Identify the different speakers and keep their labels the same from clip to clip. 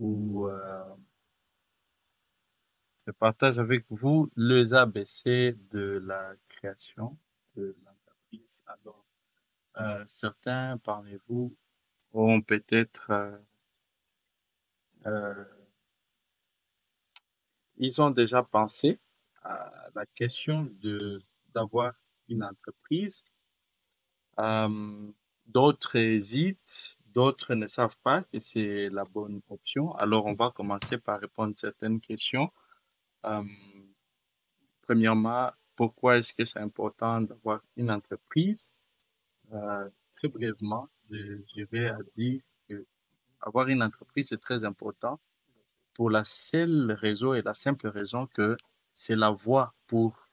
Speaker 1: où je partage avec vous les ABC de la création de l'entreprise. Alors, certains parmi vous ont peut-être, euh, ils ont déjà pensé à la question de d'avoir une entreprise. Euh, D'autres hésitent, d'autres ne savent pas que c'est la bonne option. Alors, on va commencer par répondre à certaines questions. Euh, Premièrement, pourquoi est-ce que c'est important d'avoir une entreprise? Très brièvement, je vais à dire que avoir une entreprise, c'est très important pour la seule raison et la simple raison que c'est la voie pour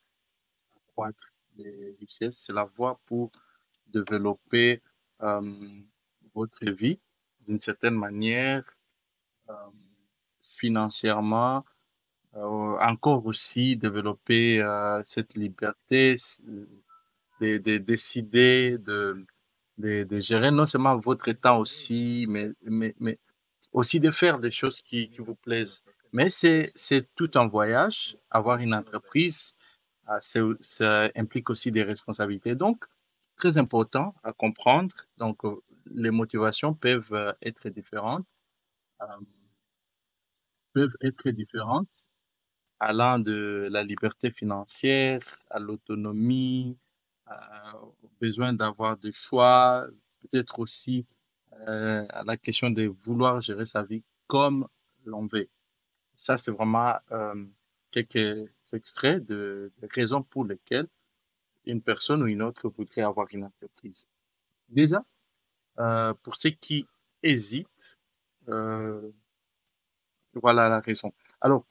Speaker 1: croître les richesses, c'est la voie pour développer euh, votre vie d'une certaine manière, euh, financièrement, encore aussi développer cette liberté de décider, de gérer non seulement votre temps aussi, mais aussi de faire des choses qui vous plaisent. Mais c'est tout un voyage. Avoir une entreprise, ça implique aussi des responsabilités. Donc, très important à comprendre. Donc, les motivations euh, peuvent être différentes, allant de la liberté financière à l'autonomie, au besoin d'avoir des choix, peut-être aussi à la question de vouloir gérer sa vie comme l'on veut. Ça, c'est vraiment quelques extraits de raisons pour lesquelles une personne ou une autre voudrait avoir une entreprise. Déjà, pour ceux qui hésitent, euh, voilà la raison. Alors,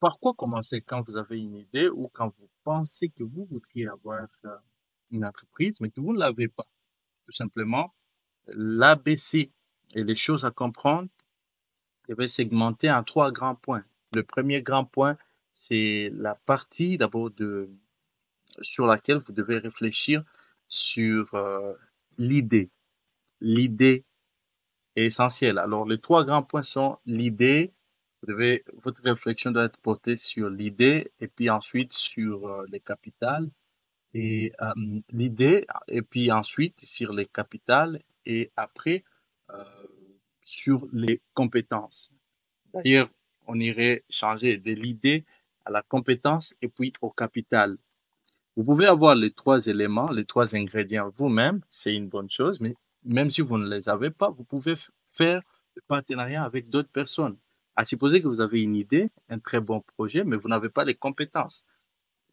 Speaker 1: par quoi commencer quand vous avez une idée ou quand vous pensez que vous voudriez avoir une entreprise, mais que vous ne l'avez pas? Tout simplement, l'ABC et les choses à comprendre, je vais segmenter en trois grands points. Le premier grand point, c'est la partie d'abord sur laquelle vous devez réfléchir sur l'idée. L'idée est essentielle. Alors, les trois grands points sont l'idée. Votre réflexion doit être portée sur l'idée et puis ensuite sur les capitales et l'idée et puis ensuite sur les capitales et après euh, sur les compétences. D'ailleurs, on irait changer de l'idée à la compétence et puis au capital. Vous pouvez avoir les trois éléments, les trois ingrédients vous-même, c'est une bonne chose, mais même si vous ne les avez pas, vous pouvez faire le partenariat avec d'autres personnes. À supposer que vous avez une idée, un très bon projet, mais vous n'avez pas les compétences.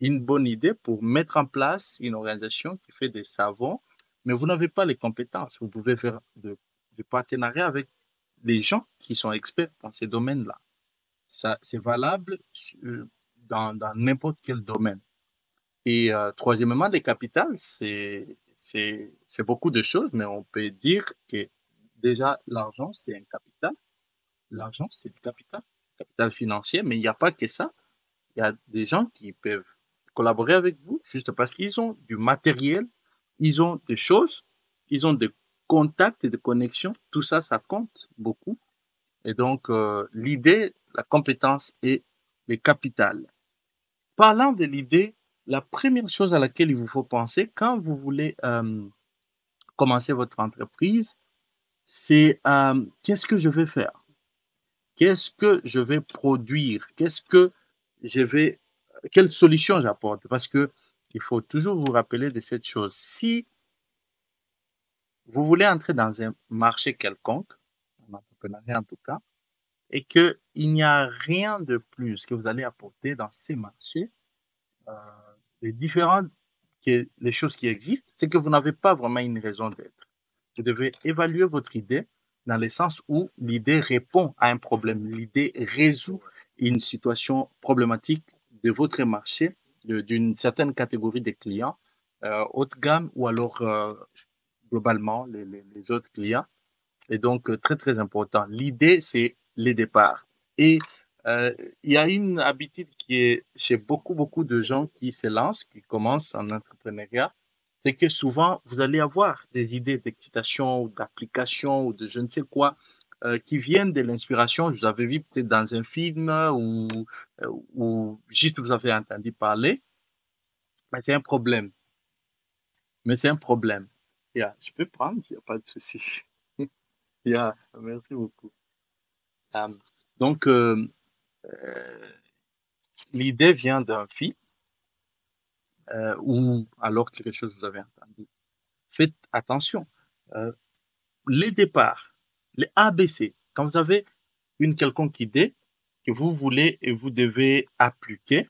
Speaker 1: Une bonne idée pour mettre en place une organisation qui fait des savons, mais vous n'avez pas les compétences. Vous pouvez faire du partenariat avec les gens qui sont experts dans ces domaines-là. Ça, c'est valable dans n'importe quel domaine. Et troisièmement, les capitales, c'est beaucoup de choses, mais on peut dire que déjà l'argent, c'est un capital. L'argent, c'est du capital financier, mais il n'y a pas que ça. Il y a des gens qui peuvent collaborer avec vous juste parce qu'ils ont du matériel, ils ont des choses, ils ont des contacts et des connexions. Tout ça, ça compte beaucoup. Et donc, l'idée, la compétence et le capital. Parlant de l'idée, la première chose à laquelle il vous faut penser quand vous voulez commencer votre entreprise, c'est qu'est-ce que je vais faire? Qu'est-ce que je vais produire? Je vais, quelle solution j'apporte? Parce que il faut toujours vous rappeler de cette chose. Si vous voulez entrer dans un marché quelconque, en entrepreneuriat en tout cas, et qu'il n'y a rien de plus que vous allez apporter dans ces marchés, euh, les différentes les choses qui existent, c'est que vous n'avez pas vraiment une raison d'être. Vous devez évaluer votre idée dans le sens où l'idée répond à un problème, l'idée résout une situation problématique de votre marché, d'une certaine catégorie de clients, haut de gamme ou alors globalement les autres clients. Et donc, très, très important. L'idée, c'est les départs. Et euh, il y a une habitude qui est chez beaucoup, beaucoup de gens qui se lancent, qui commencent en entrepreneuriat, c'est que souvent, vous allez avoir des idées d'excitation ou d'application ou de je ne sais quoi qui viennent de l'inspiration, vous avez vu peut-être dans un film ou juste vous avez entendu parler, mais c'est un problème. Mais c'est un problème. Yeah, je peux prendre, il n'y a pas de souci. Yeah, merci beaucoup. Um, donc, l'idée vient d'un film ou alors quelque chose que vous avez entendu. Faites attention. Euh, les départs, les ABC, quand vous avez une quelconque idée que vous voulez et vous devez appliquer,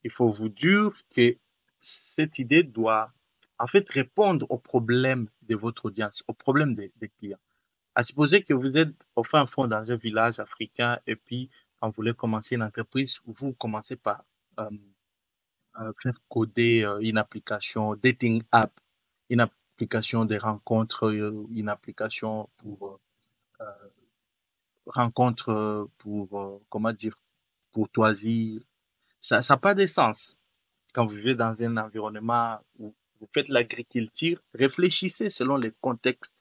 Speaker 1: il faut vous dire que cette idée doit en fait répondre aux problèmes de votre audience, aux problèmes des clients. À supposer que vous êtes au fin fond dans un village africain et puis quand vous voulez commencer une entreprise, vous commencez par euh, faire coder une application dating app, une application de rencontres, une application pour rencontres pour comment dire courtoisie. Ça n'a pas de sens. Quand vous vivez dans un environnement où vous faites l'agriculture, réfléchissez selon les contextes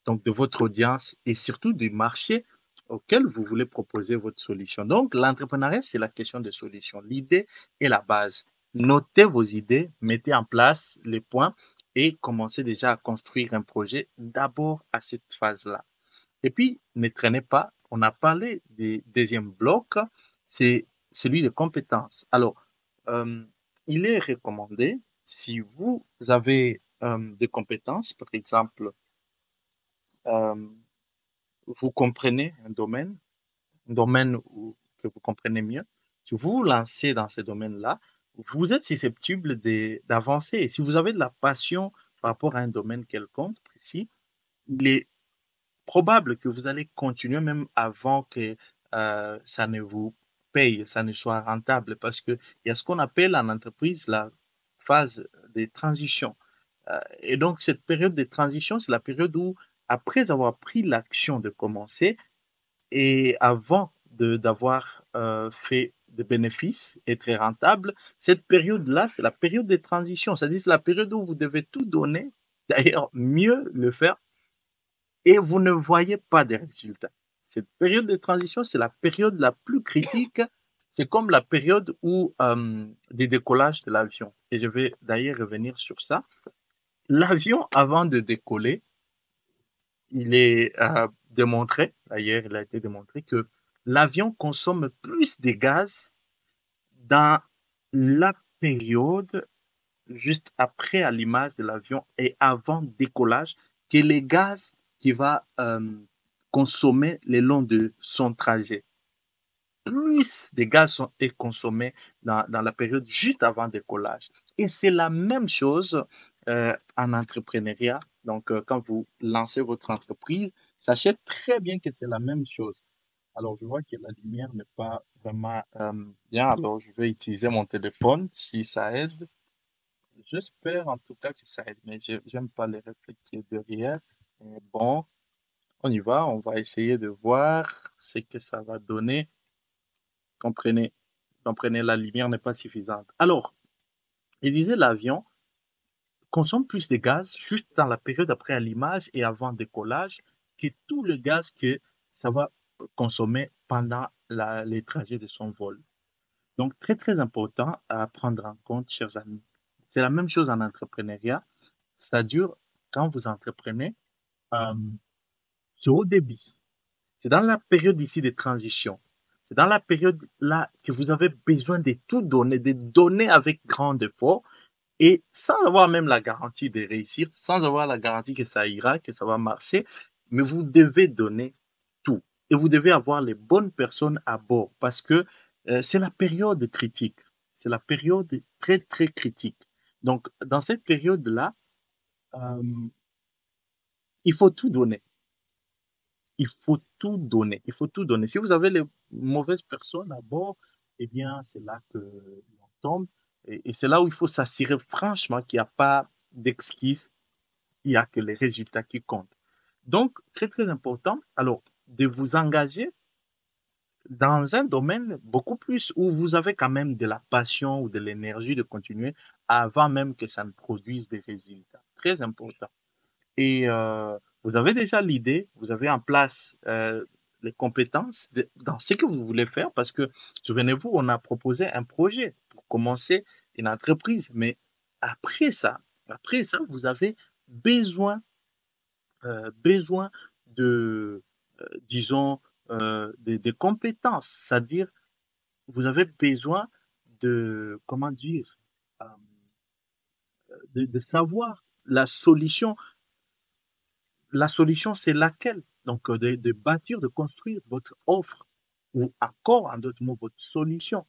Speaker 1: donc de votre audience et surtout du marché auquel vous voulez proposer votre solution. Donc, l'entrepreneuriat, c'est la question de solution. L'idée est la base. Notez vos idées, mettez en place les points et commencez déjà à construire un projet d'abord à cette phase-là. Et puis, ne traînez pas. On a parlé du deuxième bloc, c'est celui des compétences. Alors, euh, il est recommandé, si vous avez des compétences, par exemple, euh, vous comprenez un domaine que vous comprenez mieux, si vous vous lancez dans ce domaine-là, vous êtes susceptible d'avancer. Et si vous avez de la passion par rapport à un domaine quelconque précis, il est probable que vous allez continuer même avant que ça ne vous paye, ça ne soit rentable, parce qu'il y a ce qu'on appelle en entreprise la phase de transition. Et donc, cette période de transition, c'est la période où, après avoir pris l'action de commencer et avant d'avoir fait des bénéfices et très rentable, cette période-là, c'est la période de transition. C'est-à-dire, c'est la période où vous devez tout donner, d'ailleurs, mieux le faire et vous ne voyez pas de résultats. Cette période de transition, c'est la période la plus critique. C'est comme la période où des décollages de l'avion. Et je vais d'ailleurs revenir sur ça. L'avion, avant de décoller, il est démontré, d'ailleurs, il a été démontré que l'avion consomme plus de gaz dans la période juste après à l'image de l'avion et avant décollage que les gaz qu'il va consommer le long de son trajet. Plus de gaz sont consommés dans la période juste avant décollage. Et c'est la même chose en entrepreneuriat. Donc, quand vous lancez votre entreprise, sachez très bien que c'est la même chose. Alors, je vois que la lumière n'est pas vraiment bien. Alors, je vais utiliser mon téléphone si ça aide. J'espère en tout cas que ça aide, mais j'aime pas les réfléchir derrière. Mais bon, on y va, on va essayer de voir ce que ça va donner. Comprenez, comprenez, la lumière n'est pas suffisante. Alors, il disait l'avion consomme plus de gaz juste dans la période après allumage et avant décollage que tout le gaz que ça va consommer pendant les trajets de son vol. Donc, très, très important à prendre en compte, chers amis. C'est la même chose en entrepreneuriat. C'est-à-dire, quand vous entreprenez, euh, c'est au début. C'est dans la période ici de transition. C'est dans la période là que vous avez besoin de tout donner, de donner avec grand effort et sans avoir même la garantie de réussir, sans avoir la garantie que ça ira, que ça va marcher. Mais vous devez donner tout. Et vous devez avoir les bonnes personnes à bord parce que c'est la période critique. C'est la période très, très critique. Donc, dans cette période-là, euh, il faut tout donner. Il faut tout donner. Il faut tout donner. Si vous avez les mauvaises personnes à bord, eh bien, c'est là que l'on tombe. Et c'est là où il faut s'assurer franchement qu'il n'y a pas d'excuses. Il n'y a que les résultats qui comptent. Donc, très, très important, alors, de vous engager dans un domaine beaucoup plus où vous avez quand même de la passion ou de l'énergie de continuer avant même que ça ne produise des résultats. Très important. Et vous avez déjà l'idée, vous avez en place les compétences dans ce que vous voulez faire parce que, souvenez-vous, on a proposé un projet pour commencer une entreprise. Mais après ça, vous avez besoin, besoin de, disons, des compétences. C'est-à-dire, vous avez besoin de, comment dire, euh, de savoir la solution. La solution, c'est laquelle? Donc, de bâtir, de construire votre offre ou encore, en d'autres mots, votre solution.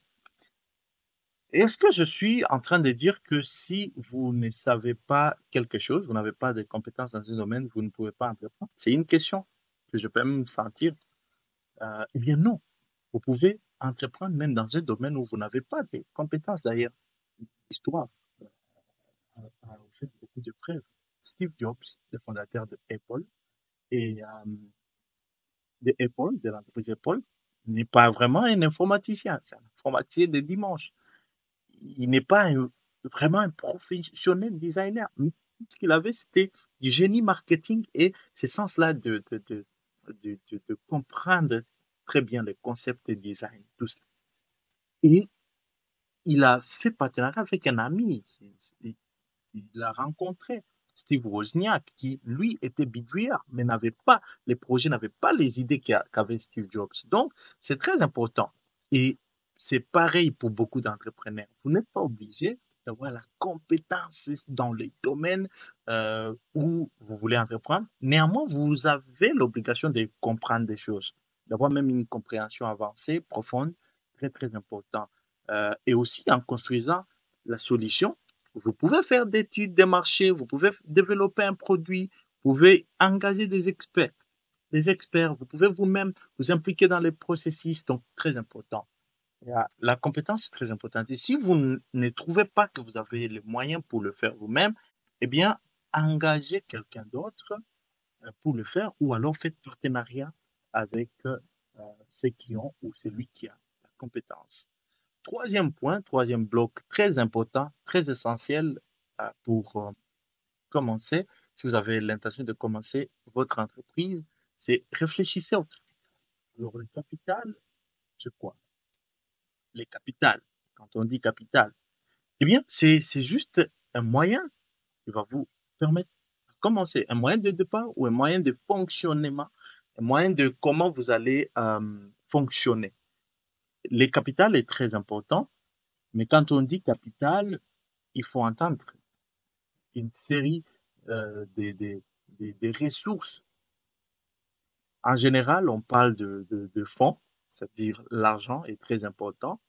Speaker 1: Est-ce que je suis en train de dire que si vous ne savez pas quelque chose, vous n'avez pas de compétences dans un domaine, vous ne pouvez pas entreprendre? C'est une question que je peux même sentir. Eh bien, non. Vous pouvez entreprendre même dans un domaine où vous n'avez pas de compétences. D'ailleurs, l'histoire a fait beaucoup de preuves. Steve Jobs, le fondateur de Apple, et de l'entreprise Apple, n'est pas vraiment un informaticien. C'est un informaticien de dimanche. Il n'est pas vraiment un professionnel designer. Tout ce qu'il avait, c'était du génie marketing et ce sens-là de comprendre très bien les concepts de design. Tout ça. Et il a fait partenariat avec un ami. Il l'a rencontré, Steve Wozniak, qui lui était bidouilleur, mais n'avait pas les projets, n'avait pas les idées qu'avait Steve Jobs. Donc, c'est très important. Et c'est pareil pour beaucoup d'entrepreneurs. Vous n'êtes pas obligé d'avoir la compétence dans les domaines où vous voulez entreprendre. Néanmoins, vous avez l'obligation de comprendre des choses, d'avoir même une compréhension avancée, profonde, très, très important. Et aussi en construisant la solution, vous pouvez faire des études de marché, vous pouvez développer un produit, vous pouvez engager des experts. Vous pouvez vous-même vous impliquer dans les processus, donc très important. La compétence est très importante. Et si vous ne trouvez pas que vous avez les moyens pour le faire vous-même, eh bien, engagez quelqu'un d'autre pour le faire ou alors faites partenariat avec ceux qui ont ou celui qui a la compétence. Troisième point, troisième bloc très important, très essentiel pour commencer, si vous avez l'intention de commencer votre entreprise, c'est réfléchissez au capital. Alors, le capital, c'est quoi? Les capitales. Quand on dit capital, eh bien, c'est juste un moyen qui va vous permettre de commencer, un moyen de départ ou un moyen de fonctionnement, un moyen de comment vous allez fonctionner. Les capitales est très important, mais quand on dit capital, il faut entendre une série des ressources. En général, on parle de fonds, c'est-à-dire l'argent est très important.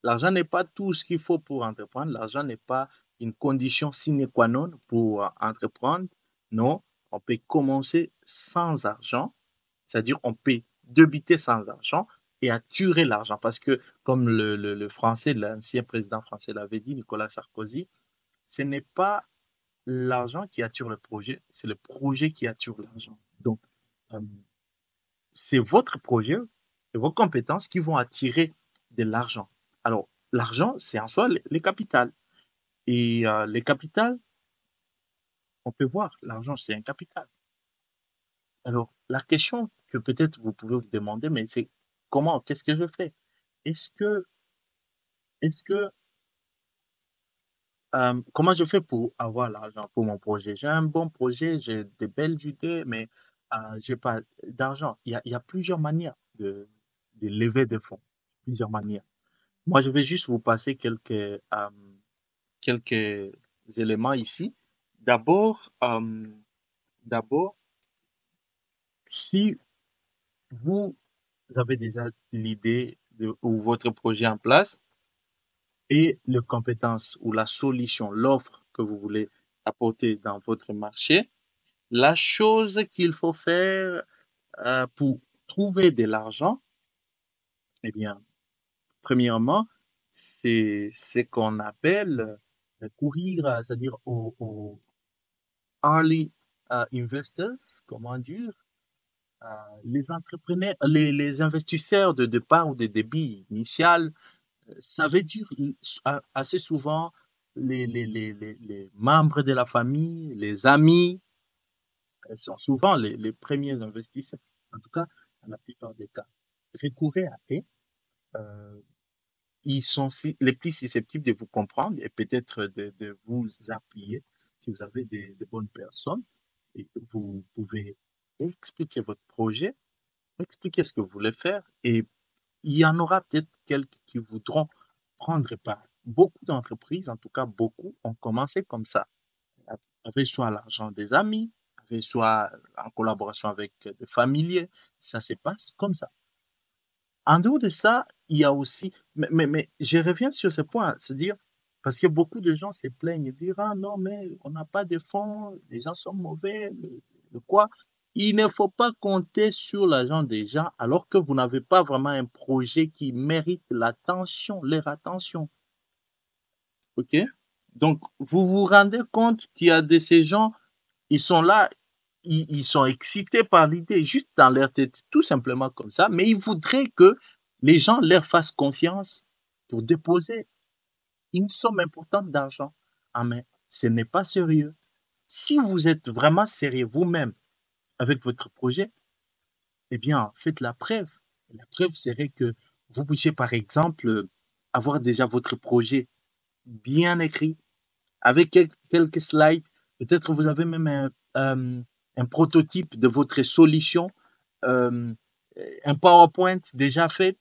Speaker 1: L'argent n'est pas tout ce qu'il faut pour entreprendre. L'argent n'est pas une condition sine qua non pour entreprendre. Non, on peut commencer sans argent, c'est-à-dire on peut débiter sans argent et attirer l'argent. Parce que, comme le français, l'ancien président français l'avait dit, Nicolas Sarkozy, ce n'est pas l'argent qui attire le projet, c'est le projet qui attire l'argent. Donc, euh, c'est votre projet et vos compétences qui vont attirer de l'argent. Alors, l'argent, c'est en soi les capitales. Et les capitales, on peut voir, l'argent, c'est un capital. Alors, la question que peut-être vous pouvez vous demander, mais c'est comment, qu'est-ce que je fais? Est-ce que, est-ce que, comment je fais pour avoir l'argent pour mon projet? J'ai un bon projet, j'ai de belles idées, mais j'ai pas d'argent. Il y a plusieurs manières de lever des fonds, plusieurs manières. Moi, je vais juste vous passer quelques éléments ici. D'abord, d'abord, si vous avez déjà l'idée ou votre projet en place et les compétences ou la solution, l'offre que vous voulez apporter dans votre marché, la chose qu'il faut faire pour trouver de l'argent, eh bien, premièrement, c'est ce qu'on appelle courir, c'est-à-dire aux early investors, comment dire, euh, les entrepreneurs, les investisseurs de départ ou de débit initial, ça veut dire assez souvent les membres de la famille, les amis, sont souvent les premiers investisseurs. En tout cas, dans la plupart des cas, recourez à eux. Euh, Ils sont les plus susceptibles de vous comprendre et peut-être de vous appuyer si vous avez des bonnes personnes. Et vous pouvez expliquer votre projet, expliquer ce que vous voulez faire et il y en aura peut-être quelques qui voudront prendre part. Beaucoup d'entreprises, en tout cas beaucoup, ont commencé comme ça, avec soit l'argent des amis, avec soit en collaboration avec des familiers. Ça se passe comme ça. En dehors de ça, il y a aussi, mais je reviens sur ce point, c'est dire, parce que beaucoup de gens se plaignent et disent, ah non, mais on n'a pas de fonds, les gens sont mauvais, le quoi. Il ne faut pas compter sur l'argent des gens alors que vous n'avez pas vraiment un projet qui mérite l'attention, leur attention. OK? Donc, vous vous rendez compte qu'il y a de ces gens, ils sont là, ils sont excités par l'idée, juste dans leur tête, tout simplement comme ça, mais ils voudraient que les gens leur fassent confiance pour déposer une somme importante d'argent. Ah, mais ce n'est pas sérieux. Si vous êtes vraiment sérieux vous-même avec votre projet, eh bien, faites la preuve. La preuve serait que vous puissiez, par exemple, avoir déjà votre projet bien écrit, avec quelques slides. Peut-être vous avez même un prototype de votre solution, euh, un PowerPoint déjà fait,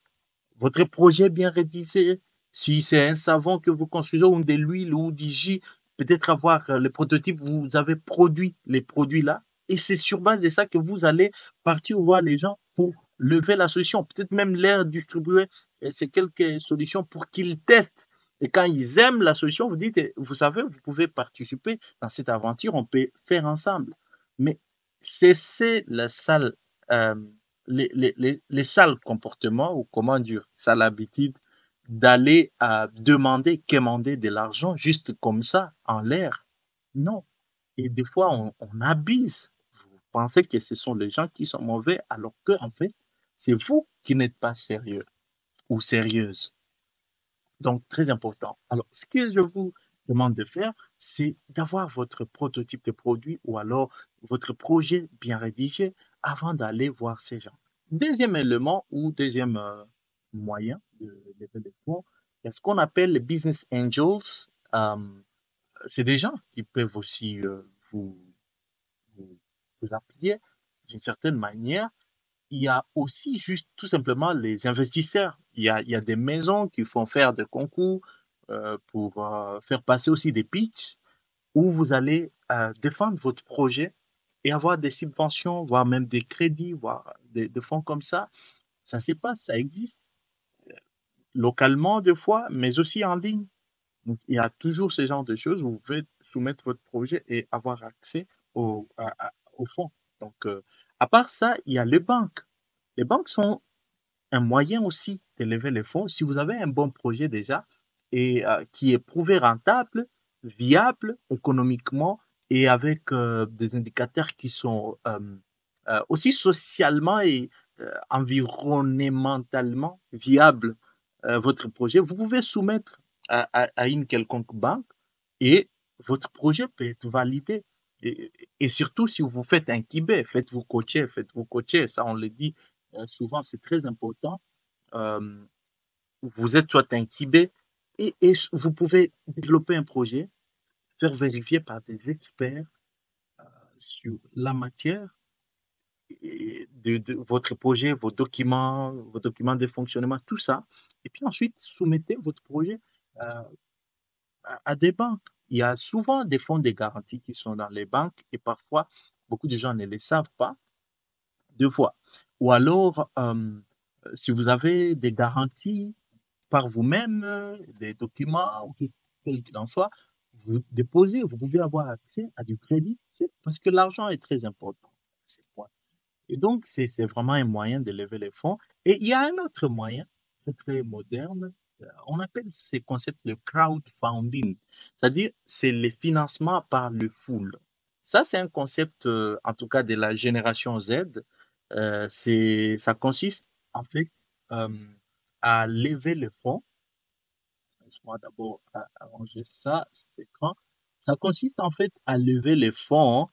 Speaker 1: votre projet bien rédigé. Si c'est un savon que vous construisez ou de l'huile ou du jus, peut-être avoir le prototype, vous avez produit les produits là. Et c'est sur base de ça que vous allez partir voir les gens pour lever la solution. Peut-être même leur distribuer ces quelques solutions pour qu'ils testent. Et quand ils aiment la solution, vous dites, vous savez, vous pouvez participer dans cette aventure, on peut faire ensemble. Mais cessez la salle les sales comportements ou comment dire, sale habitude d'aller à demander, quémander de l'argent juste comme ça, en l'air. Non. Et des fois, on abuse. Vous pensez que ce sont les gens qui sont mauvais, alors que, en fait, c'est vous qui n'êtes pas sérieux ou sérieuse. Donc, très important. Alors, ce que je vous demande de faire, c'est d'avoir votre prototype de produit ou alors votre projet bien rédigé avant d'aller voir ces gens. Deuxième élément ou deuxième moyen de lever des fonds, il y a ce qu'on appelle les business angels. Euh, c'est des gens qui peuvent aussi vous, vous, vous appuyer d'une certaine manière. Il y a aussi juste tout simplement les investisseurs. Il y a des maisons qui font faire des concours pour faire passer aussi des pitchs où vous allez défendre votre projet et avoir des subventions, voire même des crédits, voire des fonds comme ça. Ça se passe, ça existe localement des fois, mais aussi en ligne. Donc, il y a toujours ce genre de choses où vous pouvez soumettre votre projet et avoir accès au fonds. Donc, à part ça, il y a les banques. Les banques sont un moyen aussi d'élever les fonds. Si vous avez un bon projet déjà et qui est prouvé rentable, viable économiquement et avec des indicateurs qui sont aussi socialement et environnementalement viables, votre projet, vous pouvez soumettre à une quelconque banque et votre projet peut être validé. Et surtout, si vous faites un kibé, faites-vous coacher, ça on le dit souvent, c'est très important. Euh, vous êtes soit un Kibé et vous pouvez développer un projet, faire vérifier par des experts sur la matière de votre projet, vos documents de fonctionnement, tout ça. Et puis ensuite, soumettez votre projet euh, à des banques. Il y a souvent des fonds de garantie qui sont dans les banques et parfois, beaucoup de gens ne les savent pas. Deux fois. Ou alors, si vous avez des garanties par vous-même, des documents, ou quel qu'il en soit, vous déposez, vous pouvez avoir accès à du crédit parce que l'argent est très important. Et donc, c'est vraiment un moyen de lever les fonds. Et il y a un autre moyen, très, très moderne, on appelle ces concepts le crowdfunding, c'est-à-dire c'est le financement par le full. Ça, c'est un concept, en tout cas de la génération Z. Ça consiste en fait euh, à lever les fonds. Laisse-moi d'abord arranger ça, cet écran. Ça consiste en fait euh, à lever les fonds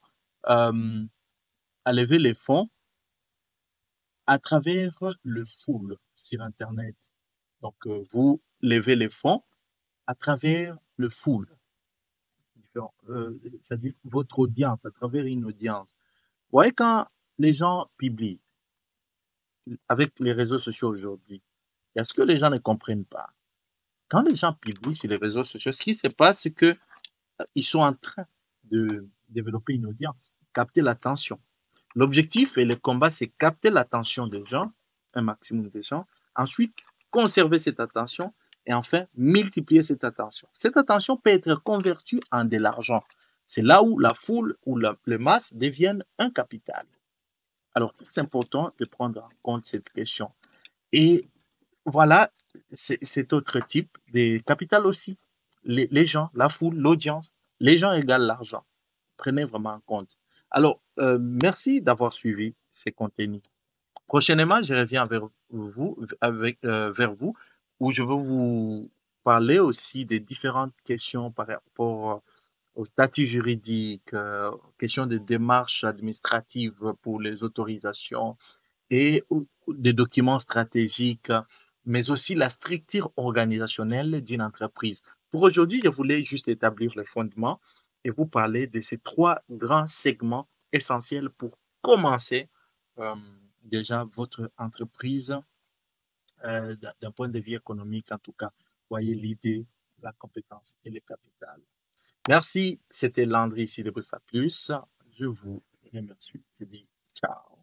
Speaker 1: à travers le full sur Internet. Donc, vous levez les fonds à travers le full, c'est-à-dire votre audience, à travers une audience. Vous voyez, quand les gens publient avec les réseaux sociaux aujourd'hui, il y a ce que les gens ne comprennent pas. Quand les gens publient sur les réseaux sociaux, ce qui se passe, c'est que ils sont en train de développer une audience, capter l'attention. L'objectif et le combat, c'est capter l'attention des gens, un maximum de gens, ensuite conserver cette attention et enfin multiplier cette attention. Cette attention peut être convertie en de l'argent. C'est là où la foule ou les masses deviennent un capital. Alors, c'est important de prendre en compte cette question. Et voilà, cet autre type de capital aussi. Les gens, la foule, l'audience, les gens égale l'argent. Prenez vraiment en compte. Alors, merci d'avoir suivi ces contenus. Prochainement, je reviens vers vous où je veux vous parler aussi des différentes questions par rapport au statut juridique, questions de démarches administratives pour les autorisations et des documents stratégiques, mais aussi la structure organisationnelle d'une entreprise. Pour aujourd'hui, je voulais juste établir le fondement et vous parler de ces trois grands segments essentiels pour commencer euh, déjà votre entreprise d'un point de vue économique, en tout cas. Voyez l'idée, la compétence et le capital. Merci, c'était Landry ici de Bossa Plus. Je vous remercie. Je dis ciao.